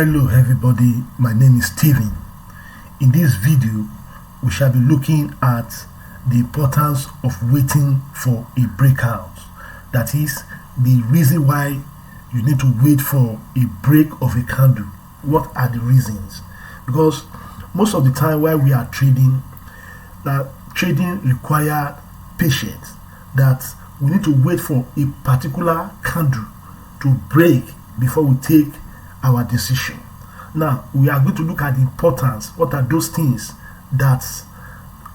Hello everybody, my name is Steven. In this video, we shall be looking at the importance of waiting for a breakout. That is, the reason why you need to wait for a break of a candle. What are the reasons? Because most of the time while we are trading, that trading requires patience, that we need to wait for a particular candle to break before we take our decision. Now we are going to look at the importance. What are those things that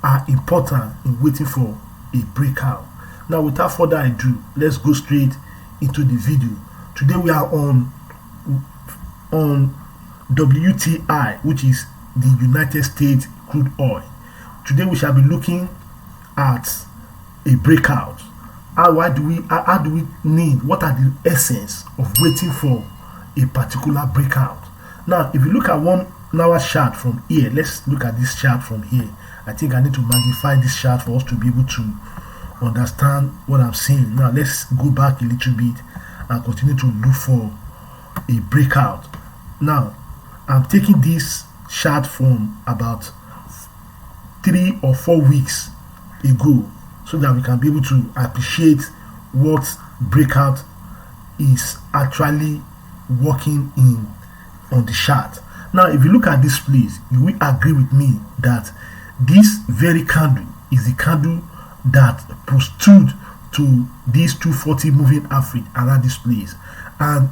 are important in waiting for a breakout? Now without further ado, let's go straight into the video. Today we are on WTI, which is the United States crude oil. Today we shall be looking at a breakout. How do we need, what are the essence of waiting for a particular breakout? Now if you look at 1 hour chart from here, let's look at this chart from here. I think I need to magnify this chart for us to be able to understand what I'm saying. Now let's go back a little bit and continue to look for a breakout. Now I'm taking this chart from about 3 or 4 weeks ago, so that we can be able to appreciate what breakout is actually working in on the chart. Now if you look at this place, you will agree with me that this very candle is the candle that stood to this 240 moving average around this place, and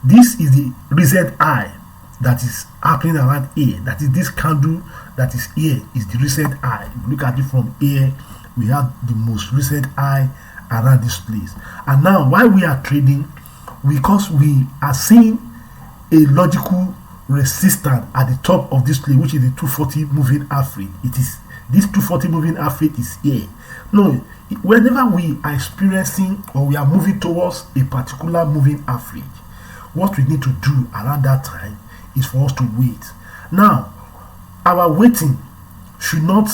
this is the recent high that is happening around here. That is, this candle that is here is the recent high. If you look at it from here, we have the most recent high around this place. And now while we are trading, because we are seeing a logical resistance at the top of this place, which is the 240 moving average. It is this 240 moving average is here. No, whenever we are experiencing or we are moving towards a particular moving average, what we need to do around that time is for us to wait. Now our waiting should not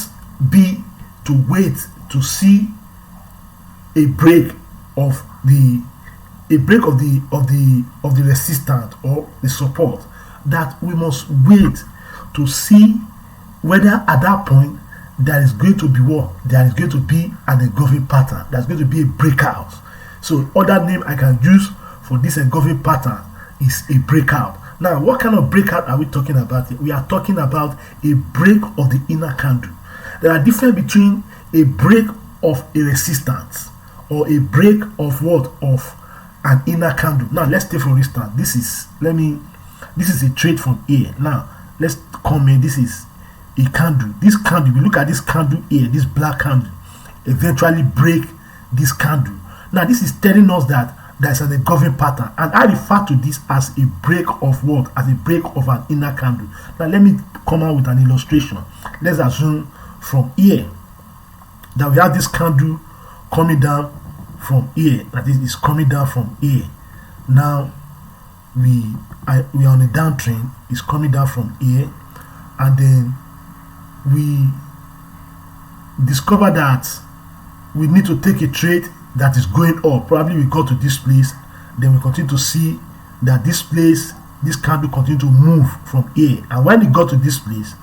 be to wait to see a break of the resistance or the support. That we must wait to see whether at that point there is going to be what? There is going to be an engulfing pattern. There's going to be a breakout. So other name I can use for this engulfing pattern is a breakout. Now what kind of breakout are we talking about here? We are talking about a break of the inner candle. There are difference between a break of a resistance or a break of what? Of an inner candle. Now let's take for instance, this is a trade from here. Now let's come in. This is a candle. This candle, we look at this candle here, this black candle eventually break this candle. Now this is telling us that there's an engulfing pattern, and I refer to this as a break of what? As a break of an inner candle. Now let me come out with an illustration. Let's assume from here that we have this candle coming down from here. That is, it's coming down from here. Now we are on a downtrend. It's coming down from here, and then we discover that we need to take a trade that is going up. Probably we go to this place, then we continue to see that this place, this candle continue to move from here, and when we got to this place,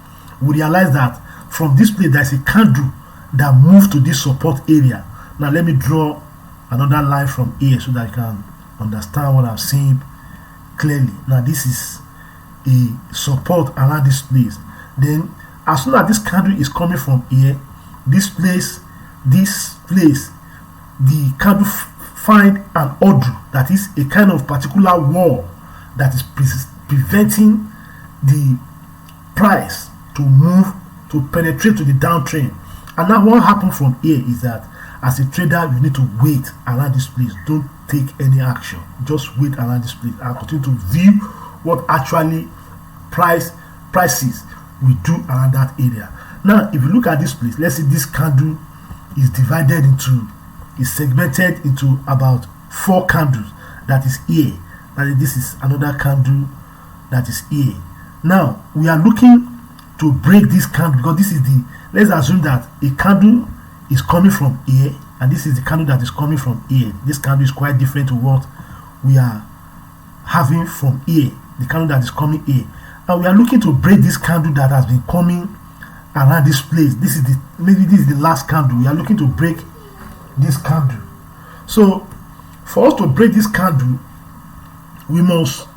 we realize that from this place there's a candle that moved to this support area. Now let me draw another line from here so that I can understand what I'm saying clearly. Now this is a support around this place. Then as soon as this candle is coming from here, this place, the candle find an order, that is a kind of particular wall that is preventing the price to move, to penetrate to the downtrend. And now what happens from here is that as a trader, you need to wait around this place. Don't take any action. Just wait around this place and continue to view what actually prices will do around that area. Now if you look at this place, let's say this candle is divided into, is segmented into about 4 candles. That is here. And this is another candle that is here. Now we are looking to break this candle, because this is the, let's assume that a candle is coming from here, and this is the candle that is coming from here. This candle is quite different to what we are having from here. the candle that is coming here, and we are looking to break this candle that has been coming around this place. Maybe this is the last candle. We are looking to break this candle. So for us to break this candle, we must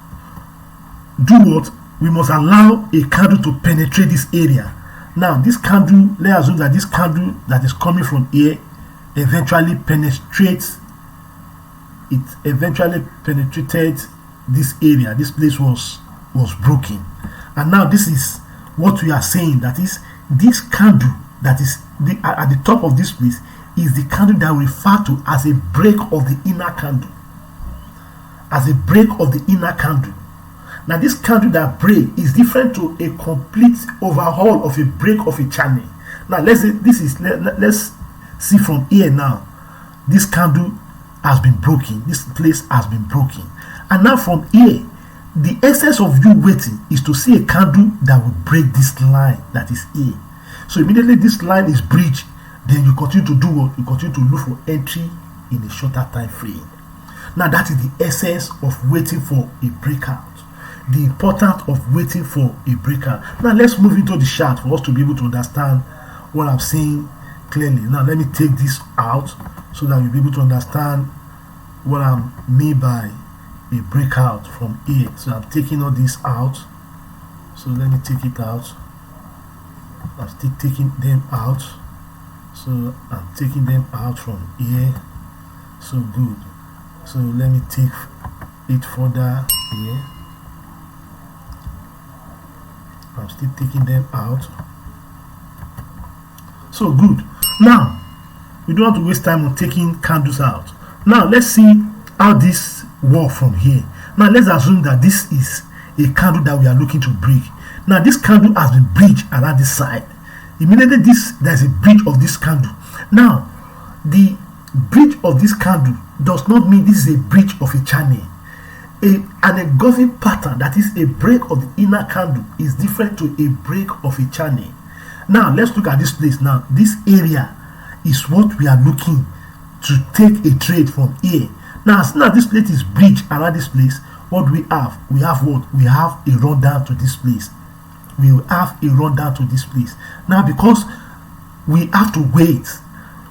do what? We must allow a candle to penetrate this area. Now this candle, let's assume that this candle that is coming from here eventually penetrates. It eventually penetrated this area. This place was broken, and now this is what we are saying, that is, this candle that is at the top of this place is the candle that we refer to as a break of the inner candle. As a break of the inner candle. Now this candle that break is different to a complete overhaul of a break of a channel. Now let's see from here now. This candle has been broken. This place has been broken. And now from here, the essence of you waiting is to see a candle that will break this line that is here. So immediately this line is breached, then you continue to do what? You continue to look for entry in a shorter time frame. Now that is the essence of waiting for a breakout. The importance of waiting for a breakout. Now let's move into the chart for us to be able to understand what I'm saying clearly. Now let me take this out so that you'll be able to understand what I mean by a breakout from here. So I'm taking all this out. So let me take it out. I'm still taking them out. So I'm taking them out from here. So good. So let me take it further here. I'm still taking them out. So good. Now we don't have to waste time on taking candles out. Now let's see how this works from here. Now let's assume that this is a candle that we are looking to break. Now this candle has been breached around this side. Immediately there's a breach of this candle. Now the breach of this candle does not mean this is a breach of a channel. An engulfing pattern, that is a break of the inner candle, is different to a break of a channel. Now let's look at this place. Now this area is what we are looking to take a trade from here. Now as soon as this place is breached around this place, what do we have? We have what? We have a rundown to this place. We will have a rundown to this place. Now because we have to wait,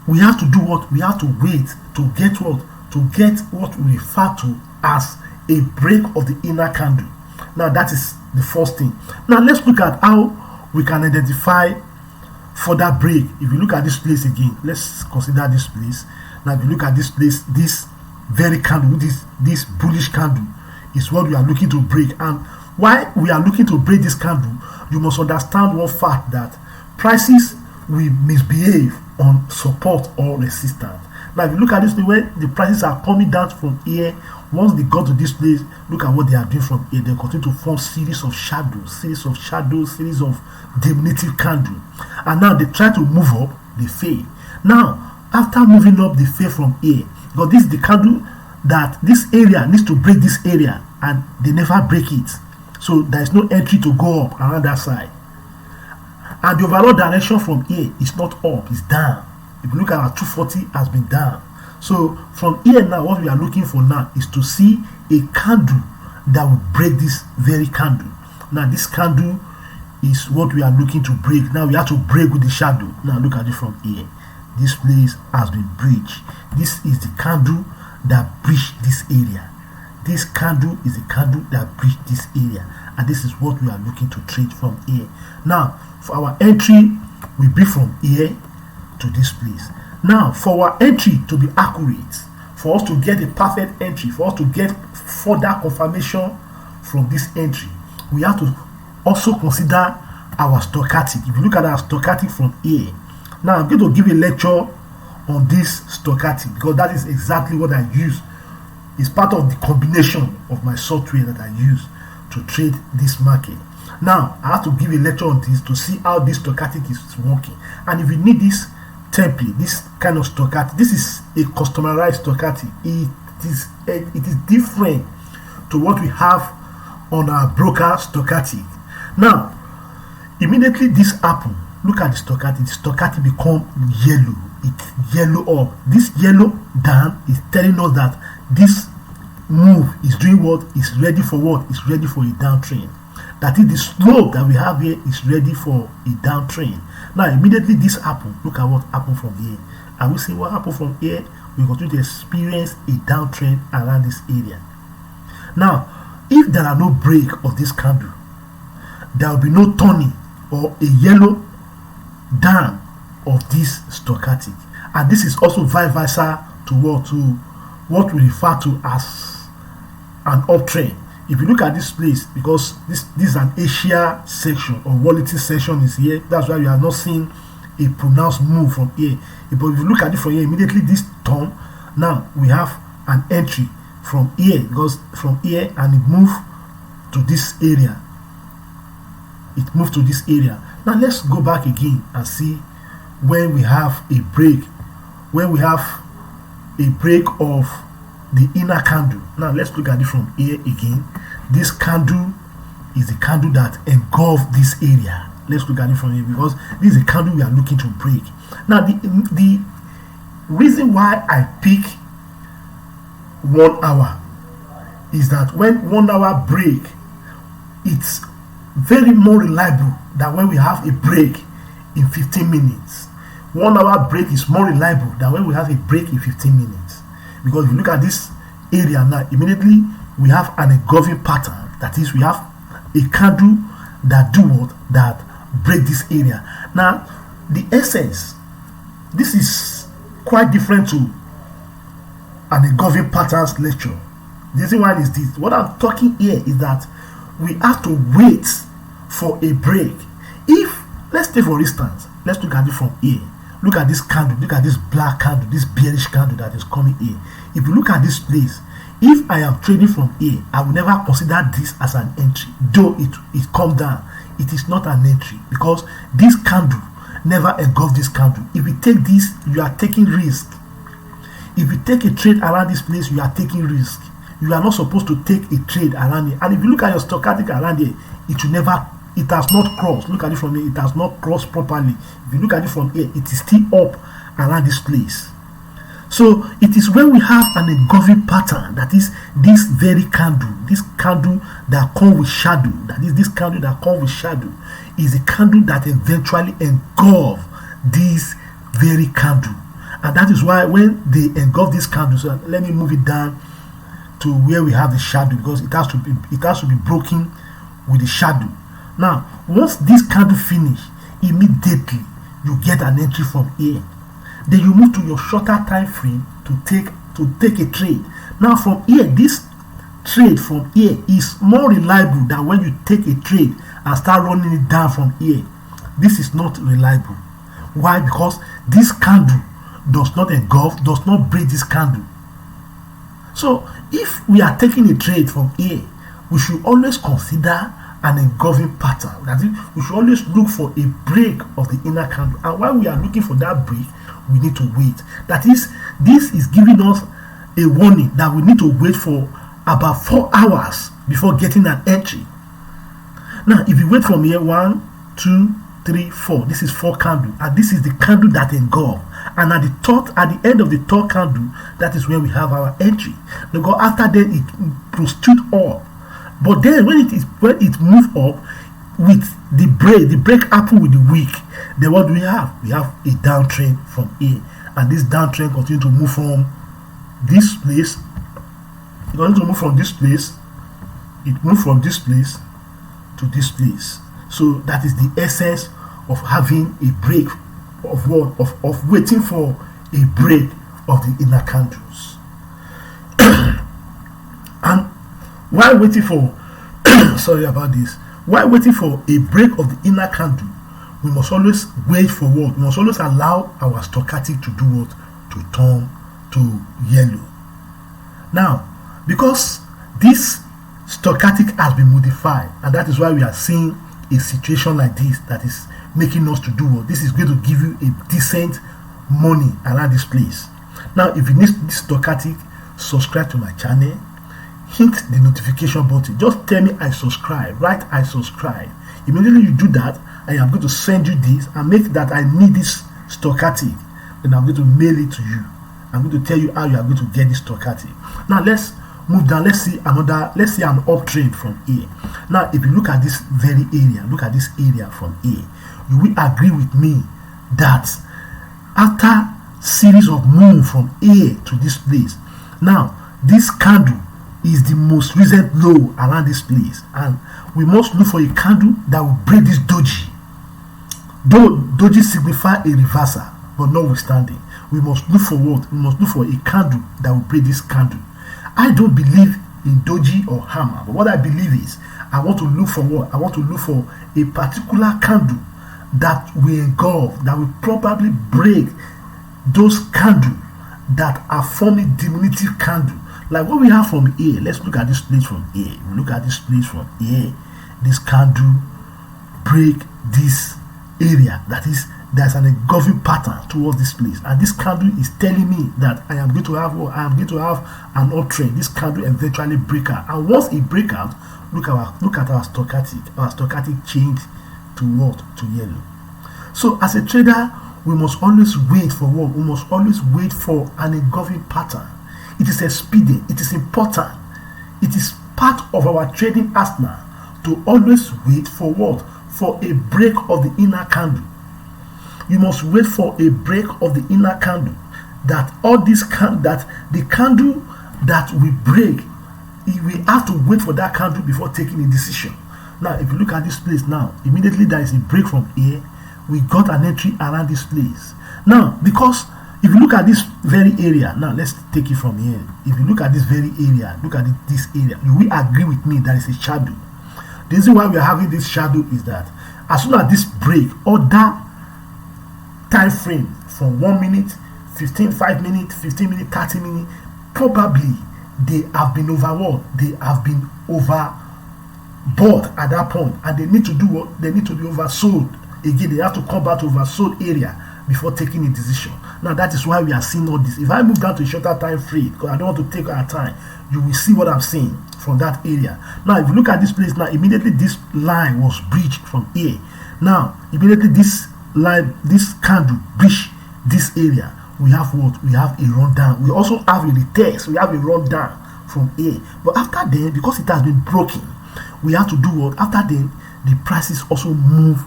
we have to do what? We have to wait to get what? To get what we refer to as a break of the inner candle. Now that is the first thing. Now let's look at how we can identify for that break. If you look at this place again, let's consider this place. Now if you look at this place, this very candle, this bullish candle is what we are looking to break. And why we are looking to break this candle, you must understand one fact, that prices will misbehave on support or resistance. Now if you look at this, when the prices are coming down from here, once they got to this place, look at what they are doing from here. They continue to form series of shadows, series of diminutive candles. And now they try to move up, they fail. Now after moving up, they fail from here, because this is the candle that this area needs to break this area, and they never break it. So there is no entry to go up around that side. And the overall direction from here is not up, it's down. If you look at our 240, has been down. So from here now, what we are looking for now is to see a candle that will break this very candle. Now this candle is what we are looking to break. Now we have to break with the shadow. Now look at it from here. This place has been breached. This is the candle that breached this area. This candle is the candle that breached this area, and this is what we are looking to trade from here. Now for our entry, we be from here to this place. Now for our entry to be accurate, for us to get a perfect entry, for us to get further confirmation from this entry, we have to also consider our stochastic. If you look at our stochastic from here, now I'm going to give a lecture on this stochastic, because that is exactly what I use. It's part of the combination of my software that I use to trade this market. Now I have to give a lecture on this to see how this stochastic is working. And if you need this template, this kind of stochastic, this is a customized stochastic. It is different to what we have on our broker stochastic. Now immediately this happen, look at the stochastic become yellow. It's yellow up. This yellow down is telling us that this move is doing what? Is ready for what? Is ready for a downtrend. That is, the slope that we have here is ready for a downtrend. Now immediately this happened. Look at what happened from here. And we see what happened from here. We continue to experience a downtrend around this area. Now, if there are no break of this candle, there will be no turning or a yellow down of this stochastic. And this is also vice versa to what we refer to as an uptrend. If you look at this place, because this is an Asia section or volatility section is here, that's why we are not seeing a pronounced move from here. But if you look at it from here, immediately this turn, now we have an entry from here, because from here and it moved to this area. It moved to this area. Now let's go back again and see when we have a break, when we have a break of the inner candle. Now let's look at it from here again. This candle is the candle that engulfs this area. Let's look at it from here, because this is a candle we are looking to break. Now the reason why I pick 1 hour is that when 1 hour break, it's very more reliable than when we have a break in 15 minutes. 1 hour break is more reliable than when we have a break in 15 minutes. Because if you look at this area now, immediately we have an engulfing pattern. That is, we have a candle that do what? That break this area. Now, the essence, this is quite different to an engulfing patterns lecture. The reason why is this. What I'm talking here is that we have to wait for a break. If, let's take for instance, let's look at it from here. Look at this candle, look at this black candle, this bearish candle that is coming here. If you look at this place, if I am trading from here, I will never consider this as an entry. Though it come down, it is not an entry, because this candle never engulfed this candle. If you take this, you are taking risk. If you take a trade around this place, you are taking risk. You are not supposed to take a trade around here. And if you look at your stochastic around here, it has not crossed. Look at it from here, it has not crossed properly. If you look at it from here, it is still up around this place. So it is when we have an engulfing pattern, that is this very candle, this candle that comes with shadow, that is this candle that comes with shadow, is a candle that eventually engulfs this very candle. And that is why when they engulf this candle, so let me move it down to where we have the shadow, because it has to be broken with the shadow. Now, once this candle finish, immediately you get an entry from here. Then you move to your shorter time frame to take a trade. Now from here, this trade from here is more reliable than when you take a trade and start running it down from here. This is not reliable. Why? Because this candle does not engulf, does not break this candle. So if we are taking a trade from here, we should always consider an engulfing pattern. That is, we should always look for a break of the inner candle. And while we are looking for that break, we need to wait. That is, this is giving us a warning that we need to wait for about 4 hours before getting an entry. Now, if you wait from here, 1, 2, 3, 4, this is 4 candle, and this is the candle that engulf. And at the end of the third candle, that is where we have our entry. Because after that, it proceed up. But then when it moves up with the break happen with the wick, then what do we have? We have a downtrend from here, and this downtrend continues to move from this place. It continues to move from this place. It moves from this place to this place. So that is the essence of having a break of what? Of waiting for a break of the inner candles. And while waiting for sorry about this, while waiting for a break of the inner candle, we must always wait for what? We must always allow our stochastic to do what? To turn to yellow. Now, because this stochastic has been modified, and that is why we are seeing a situation like this that is making us to do what? This is going to give you a decent money around this place. Now, if you need this stochastic, subscribe to my channel, hit the notification button. Just tell me I subscribe. Write I subscribe. Immediately you do that, I am going to send you this and make that I need this stochastic. Then I'm going to mail it to you. I'm going to tell you how you are going to get this stochastic. Now let's move down. Let's see an uptrend from here. Now, if you look at this very area, look at this area from here, you will agree with me that after series of move from here to this place, now this candle is the most recent low around this place, and we must look for a candle that will break this doji. Though doji signify a reversal, but notwithstanding, we must look for what? We must look for a candle that will break this candle. I don't believe in doji or hammer, but what I believe is I want to look for what? I want to look for a particular candle that will engulf, that will probably break those candles that are forming diminutive candle. Like what we have from here. Let's look at this place from here. We look at this place from here. This candle break this area. That is, there's an engulfing pattern towards this place, and this candle is telling me that I am going to have an uptrend. This candle eventually break out, and once it break out, look at our stochastic change to what? To yellow. So as a trader, we must always wait for what? We must always wait for an engulfing pattern. It is expedient. It is important. It is part of our trading arsenal to always wait for what? For a break of the inner candle. You must wait for a break of the inner candle. That the candle that we break, we have to wait for that candle before taking a decision. Now, if you look at this place now, immediately there is a break from here. We got an entry around this place. Now, because if you look at this very area, now let's take it from here. If you look at this very area, look at this area, you will agree with me that is a shadow. The reason why we are having this shadow is that as soon as this break, other time frame from 1 minute, 5 minutes, 15 minutes, 30 minutes, probably they have been overwhelmed. They have been overbought at that point, and they need to do what? They need to be oversold again. They have to come back to oversold area before taking a decision. Now that is why we are seeing all this. If I move down to a shorter time frame, because I don't want to take our time, you will see what I'm saying from that area. Now if you look at this place now, immediately this line was breached from here. Now immediately this line, this candle breached this area. We have what? We have a rundown. We also have a retest. We have a rundown from here. But after then, because it has been broken, we have to do what? After then, the prices also move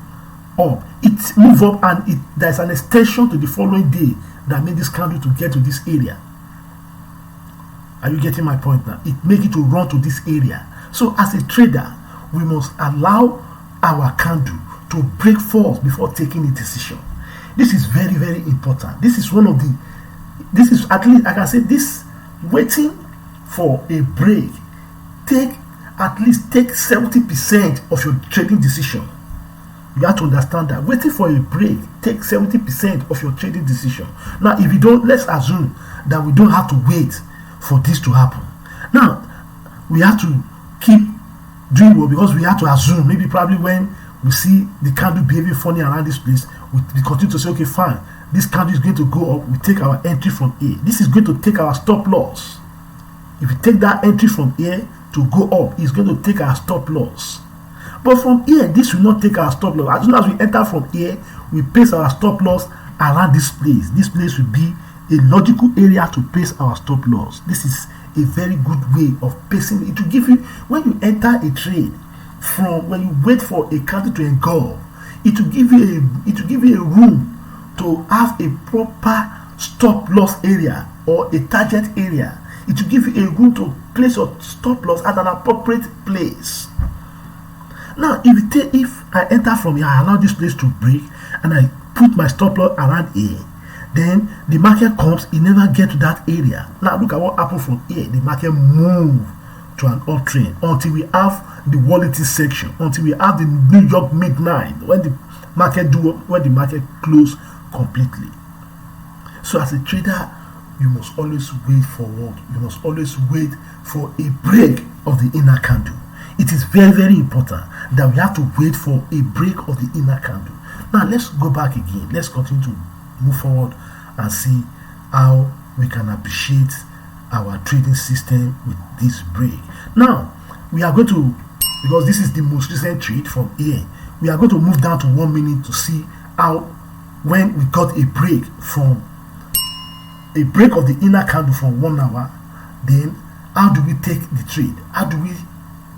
up. It move up, and there's an extension to the following day that made this candle to get to this area. Are you getting my point now? It make it to run to this area. So as a trader, we must allow our candle to break first before taking a decision. This is very, very important. This is at least I can say this, waiting for a break take 70% of your trading decision. You have to understand that waiting for a break takes 70% of your trading decision. Now, if you don't, let's assume that we don't have to wait for this to happen. Now, we have to keep doing what, because we have to assume, maybe probably when we see the candle behaving funny around this place, we continue to say, okay, fine, this candle is going to go up, we take our entry from here. This is going to take our stop loss. If we take that entry from here to go up, it's going to take our stop loss. But from here, this will not take our stop loss. As soon as we enter from here, we place our stop loss around this place. This place will be a logical area to place our stop loss. This is a very good way of placing it. To give you, when you enter a trade, from when you wait for a candle to engulf, it will give you a room to have a proper stop loss area or a target area. It will give you a room to place your stop loss at an appropriate place. Now, if I enter from here, I allow this place to break, and I put my stop loss around here, then the market comes, it never get to that area. Now look at what happened from here. The market move to an uptrend until we have the volatility section, until we have the New York midnight, when the market close completely. So as a trader, you must always wait for what? You must always wait for a break of the inner candle. It is very, very important that we have to wait for a break of the inner candle. Now let's go back again. Let's continue to move forward and see how we can appreciate our trading system with this break. Now we are going to, because this is the most recent trade from here, we are going to move down to 1 minute to see how, when we got a break of the inner candle from 1 hour, then how do we take the trade? How do we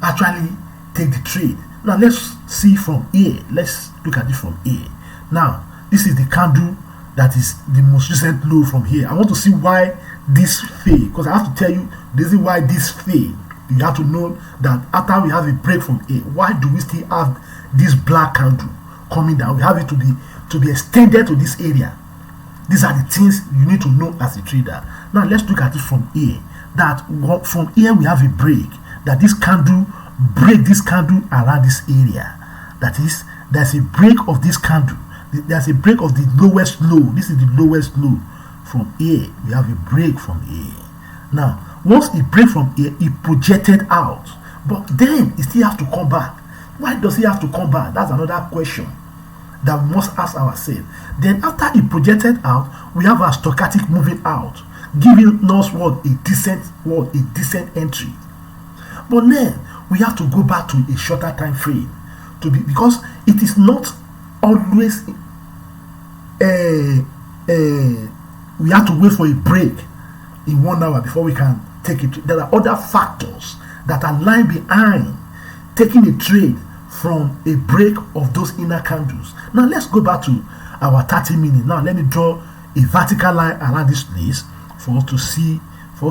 actually take the trade? Now let's see from here. Let's look at it from here. Now this is the candle that is the most recent low from here. I want to see why this failed, because I have to tell you this is why this failed. You have to know that after we have a break from here, why do we still have this black candle coming down? We have it to be extended to this area. These are the things you need to know as a trader. Now let's look at it from here. That from here we have a break. That this candle break this candle around this area. That is, there's a break of this candle. There's a break of the lowest low. This is the lowest low. From here we have a break from here. Now once it break from here, it projected out, but then it still have to come back. Why does it have to come back? That's another question that we must ask ourselves. Then after it projected out, we have our stochastic moving out, giving us a decent entry. But then we have to go back to a shorter time frame because it is not always we have to wait for a break in 1 hour before we can take it. There are other factors that are lying behind taking a trade from a break of those inner candles. Now let's go back to our 30 minutes. Now let me draw a vertical line around this place for us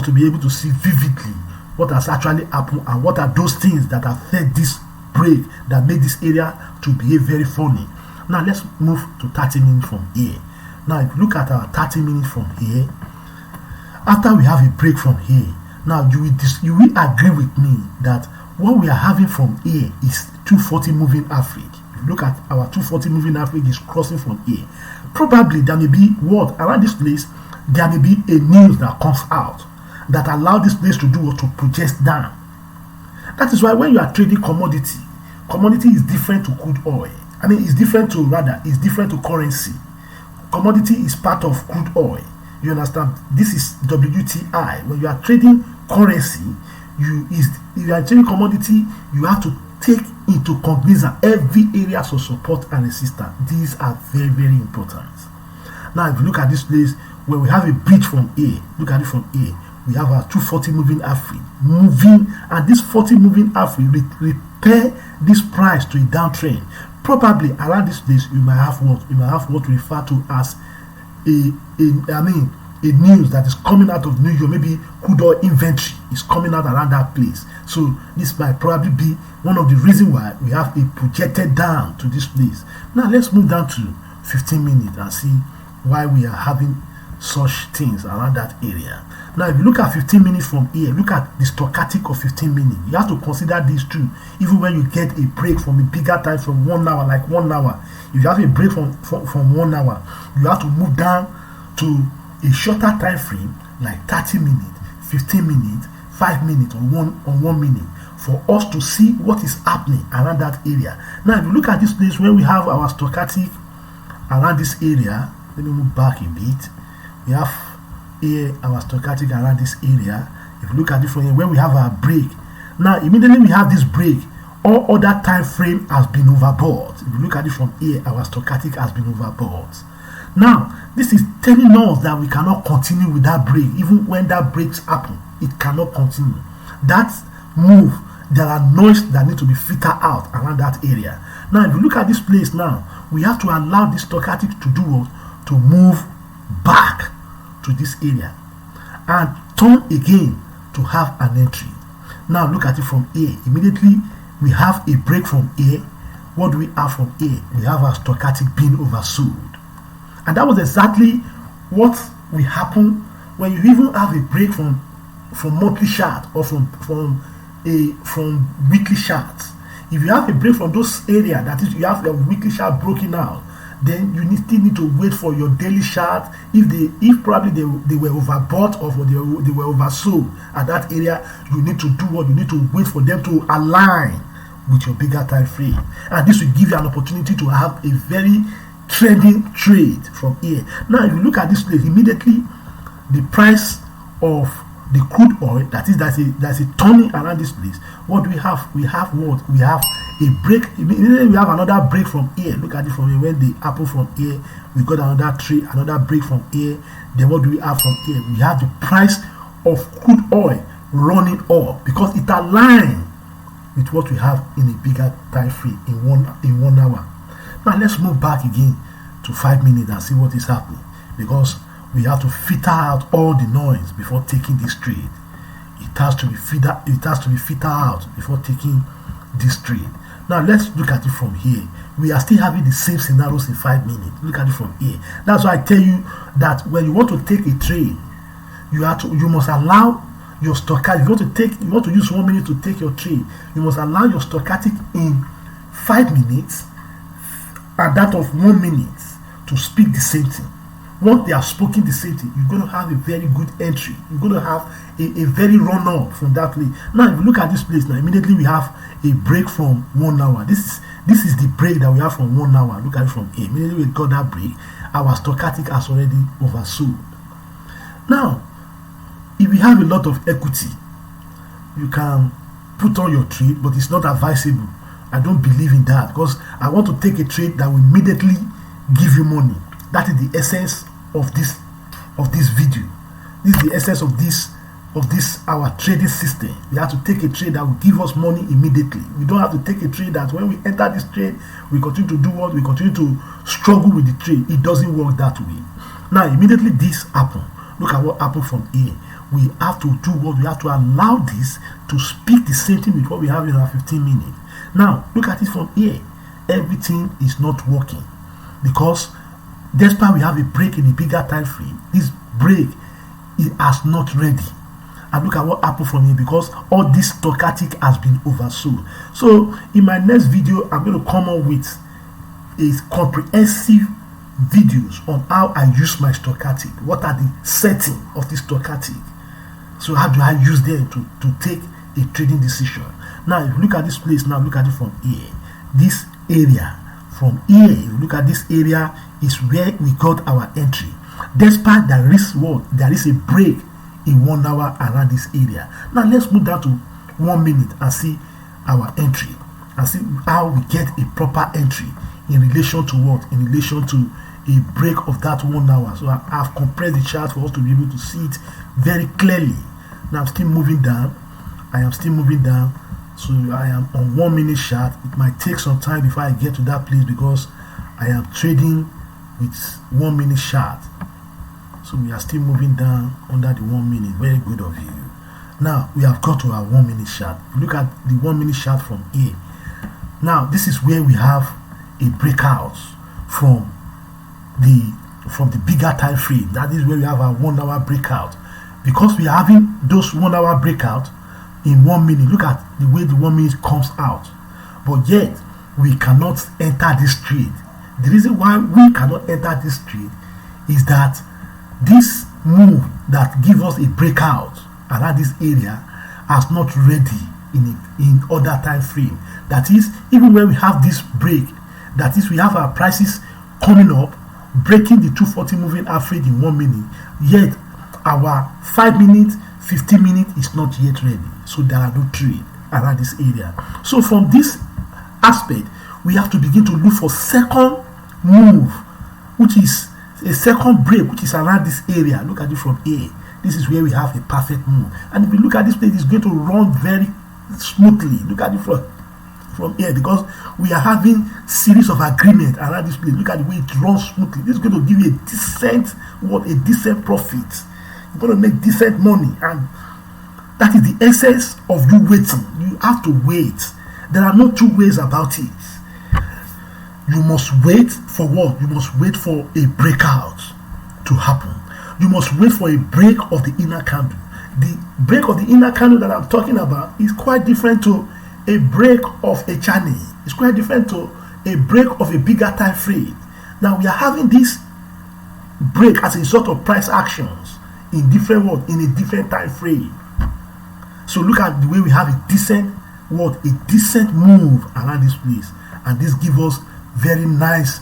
to be able to see vividly what has actually happened and what are those things that have fed this break that made this area to behave very funny. Now let's move to 30 minutes from here. Now if you look at our 30 minutes from here, after we have a break from here, now you will agree with me that what we are having from here is 240 moving average. If you look at our 240 moving average is crossing from here. Probably there may be around this place, there may be a news that comes out that allow this place to do what, to project down. That is why when you are trading commodity is different to crude oil. It's different to currency. Commodity is part of crude oil. You understand? This is WTI. When you are trading currency, if you are trading commodity, you have to take into cognizance every areas of support and resistance. These are very, very important. Now, if you look at this place, where we have a breach from A, look at it from A. We have our 240 moving average and this 40 moving average repair this price to a downtrend. Probably around this place, you might have what we refer to as a news that is coming out of New York. Maybe crude oil inventory is coming out around that place. So this might probably be one of the reasons why we have a projected down to this place. Now let's move down to 15 minutes and see why we are having such things around that area. Now if you look at 15 minutes from here, look at the stochastic of 15 minutes. You have to consider these too. Even when you get a break from a bigger time from 1 hour, like 1 hour, if you have a break from 1 hour, you have to move down to a shorter time frame like 30 minutes, 15 minutes, 5 minutes, or 1 minute for us to see what is happening around that area. Now if you look at this place where we have our stochastic around this area, let me move back a bit. We have here our stochastic around this area. If you look at it from here, where we have our break, now immediately we have this break, all other time frame has been overbought. If you look at it from here, our stochastic has been overbought. Now this is telling us that we cannot continue with that break. Even when that breaks happen, it cannot continue. That move, there are noise that need to be filtered out around that area. Now if you look at this place now, we have to allow this stochastic to do what? To move back to this area and turn again to have an entry. Now look at it from here. Immediately we have a break from here. What do we have from here? We have our stochastic being oversold. And that was exactly what will happen when you even have a break from monthly chart or from weekly charts. If you have a break from those areas, that is, you have your weekly chart broken out, then you still need to wait for your daily chart. If probably they were overbought or they were oversold at that area, you need to do what? You need to wait for them to align with your bigger time frame, and this will give you an opportunity to have a very trading trade from here. Now if you look at this place, immediately the price of the crude oil, that is, that's a turning around this place. What do we have? We have what? We have a break. Immediately we have another break from here. Look at it from here. When the apple from here, we got another trade, another break from here. Then what do we have from here? We have the price of crude oil running up because it aligns with what we have in a bigger time frame in 1 hour. Now let's move back again to 5 minutes and see what is happening, because we have to filter out all the noise before taking this trade. It has to be filtered out before taking this trade. Now let's look at it from here. We are still having the same scenarios in 5 minutes. Look at it from here. That's why I tell you that when you want to take a trade, you must allow your stochastic. You want to use 1 minute to take your trade, you must allow your stochastic in 5 minutes and that of 1 minute to speak the same thing. Once they are speaking the same thing, you're going to have a very good entry. You're going to have a very run up from that place. Now, if you look at this place now, immediately we have a break from 1 hour. This is the break that we have from 1 hour. Look at it from here. Immediately we got that break, our stochastic has already oversold. Now, if you have a lot of equity, you can put on your trade, but it's not advisable. I don't believe in that, because I want to take a trade that will immediately give you money. That is the essence of this video. This is the essence of this our trading system. We have to take a trade that will give us money immediately. We don't have to take a trade that when we enter this trade, we continue to do what? We continue to struggle with the trade. It doesn't work that way. Now, immediately this happened. Look at what happened from here. We have to do what? We have to allow this to speak the same thing with what we have in our 15 minutes. Now, look at it from here. Everything is not working because despite we have a break in a bigger time frame, this break is not ready. And look at what happened from here, because all this stochastic has been oversold. So in my next video, I'm going to come up with a comprehensive videos on how I use my stochastic. What are the settings of this stochastic? So how do I use them to take a trading decision? Now, if you look at this place, now look at it from here. This area, from here, if you look at this area, is where we got our entry. Despite there is a break in 1 hour around this area. Now let's move down to 1 minute and see our entry and see how we get a proper entry in relation to what? In relation to a break of that 1 hour. So I've compressed the chart for us to be able to see it very clearly. Now I'm still moving down. I am still moving down. So I am on 1 minute chart. It might take some time before I get to that place because I am trading with 1 minute chart. So we are still moving down under the 1 minute. Very good of you. Now we have got to our 1 minute chart. Look at the 1 minute chart from here. Now this is where we have a breakout from the bigger time frame. That is where we have our 1 hour breakout. Because we are having those 1 hour breakout in 1 minute. Look at the way the 1 minute comes out. But yet we cannot enter this trade. The reason why we cannot enter this trade is that this move that gives us a breakout around this area is not ready in other time frame. That is, even when we have this break, that is, we have our prices coming up, breaking the 240 moving average in 1 minute, yet our 5 minutes, 15 minutes is not yet ready. So there are no trade around this area. So from this aspect, we have to begin to look for second move, which is a second break, which is around this area. Look at it from here. This is where we have a perfect move. And if you look at this place, it's going to run very smoothly. Look at it from here, because we are having series of agreement around this place. Look at the way it runs smoothly. This is going to give you a decent profit. You're going to make decent money, and that is the essence of you waiting. You have to wait. There are no two ways about it. You must wait for what? You must wait for a breakout to happen. You must wait for a break of the inner candle. The break of the inner candle that I'm talking about is quite different to a break of a channel. It's quite different to a break of a bigger time frame. Now we are having this break as a result of price actions in different world, in a different time frame. So look at the way we have a decent move around this place, and this gives us very nice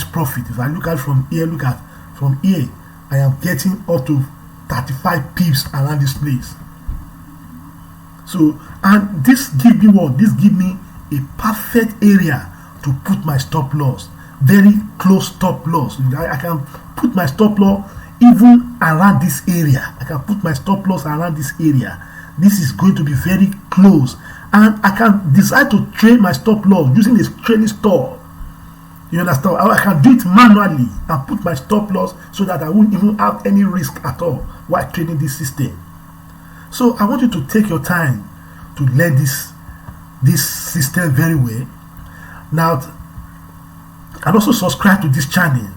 profit. If I look at from here, I am getting up to 35 pips around this place. So, and this give me what? This give me a perfect area to put my stop loss. Very close stop loss. I can put my stop loss even around this area. I can put my stop loss around this area. This is going to be very close, and I can decide to train my stop loss using a trailing stop. You understand? I can do it manually and put my stop loss so that I won't even have any risk at all while trading this system. So I want you to take your time to learn this system very well. Now, and also subscribe to this channel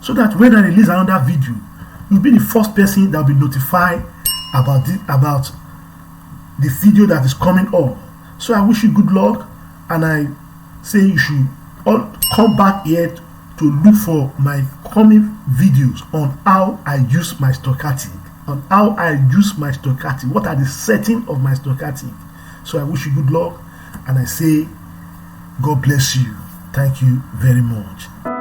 so that when I release another video, you'll be the first person that will be notified about the video that is coming up. So I wish you good luck, and I say you should all come back here to look for my coming videos on how I use my stochastic, what are the settings of my stochastic. So I wish you good luck, and I say God bless you. Thank you very much.